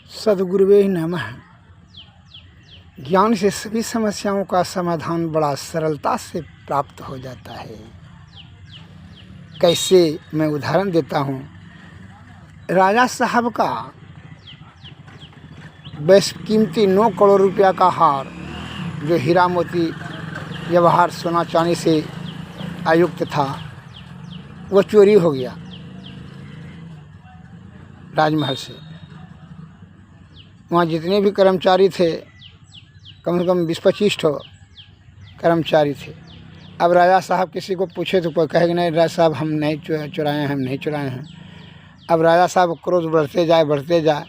सद्गुरुवे नमः। ज्ञान से सभी समस्याओं का समाधान बड़ा सरलता से प्राप्त हो जाता है। कैसे, मैं उदाहरण देता हूँ। राजा साहब का बेशकीमती 9 करोड़ रुपया का हार, जो हीरा मोती जवाहर सोना चांदी से आयुक्त था, वो चोरी हो गया राजमहल से। वहाँ जितने भी कर्मचारी थे, कम से कम 20-25 ठो कर्मचारी थे। अब राजा साहब किसी को पूछे तो कोई कहेगा नहीं, राजा साहब हम नहीं चुराए हैं, हम नहीं चुराए हैं। अब राजा साहब क्रोध बढ़ते जाए,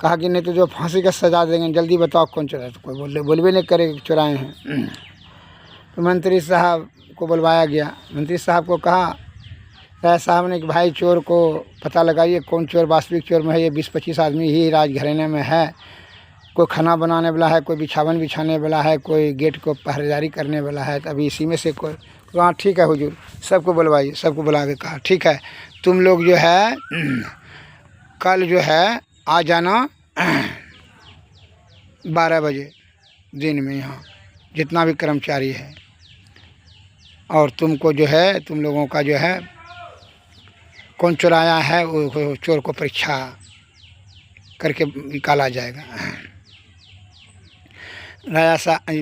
कहा कि नहीं तो जो फांसी का सजा देंगे, जल्दी बताओ कौन चुराए। तो कोई बोलबे नहीं करे कि चुराए हैं। तो मंत्री साहब को बुलवाया गया। मंत्री साहब को कहा, राजा साहब ने कि भाई चोर को पता लगाइए कौन चोर वास्तविक चोर में है। ये 20-25 आदमी ही राजघराने में है। कोई खाना बनाने वाला है, कोई बिछावन बिछाने वाला है, कोई गेट को पहरेदारी करने वाला है। तो अभी इसी में से कोई। तो हाँ ठीक है हुजूर, सबको बुलवाइए। सबको बुला के कहा ठीक है, तुम लोग जो है कल जो है आ जाना 12 बजे दिन में, यहाँ जितना भी कर्मचारी है। और तुमको जो है, तुम लोगों का जो है कौन चुराया है वो चोर को परीक्षा करके निकाला जाएगा।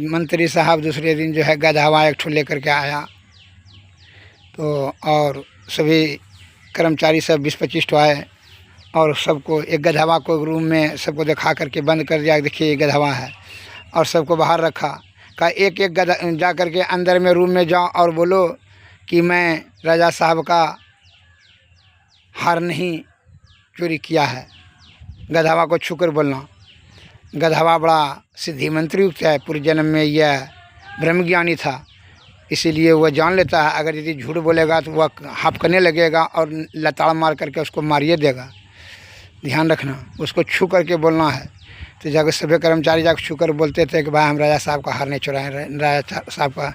मंत्री साहब दूसरे दिन जो है गधवा एक ठो लेकर के आया। तो और सभी कर्मचारी सब 20-25 ठो आए और सबको एक गधवा को रूम में सबको दिखा करके बंद कर दिया। देखिए ये गधवा है, और सबको बाहर रखा। कहा एक एक गधा जा करके अंदर में रूम में जाओ और बोलो कि मैं राजा साहब का हार नहीं चोरी किया है। गधवा को छूकर बोलना। गधवा बड़ा सिद्धि मंत्री युक्त है, पूर्व जन्म में यह ब्रह्मज्ञानी था, इसीलिए वह जान लेता है अगर यदि झूठ बोलेगा तो वह हाँफकने लगेगा और लताड़ मार करके उसको मारिए देगा। ध्यान रखना, उसको छू करके बोलना है। तो जाकर सभी कर्मचारी जाकर छू कर बोलते थे कि भाई हम राजा साहब का हार नहीं चुराए हैं, राजा साहब का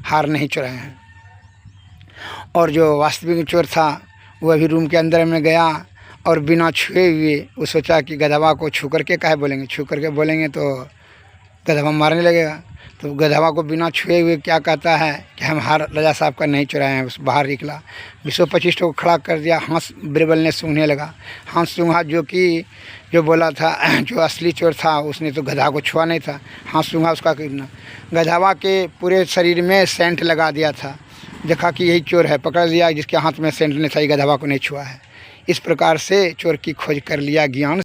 हार नहीं चुराए हैं। और जो वास्तविक चोर था वो अभी रूम के अंदर में गया और बिना छुए हुए वो सोचा कि गधवा को छू करके काहे बोलेंगे, छू करके बोलेंगे तो गधवा मारने लगेगा। तो गधवा को बिना छुए हुए क्या कहता है कि हम हार राजा साहब का नहीं चुराए हैं। उस बाहर निकला, 20-25 को खड़ा कर दिया। हंस बिरबल ने सूंघने लगा। हंस सूंघा, जो बोला था जो असली चोर था उसने तो गधा को छुआ नहीं था। हंस सूंघा उसका कितना। गधवा के पूरे शरीर में सेंट लगा दिया था। देखा कि यही चोर है, पकड़ लिया। जिसके हाथ में सेंट नहीं था, ये गधवा को नहीं छुआ है। इस प्रकार से चोर की खोज कर लिया ज्ञान।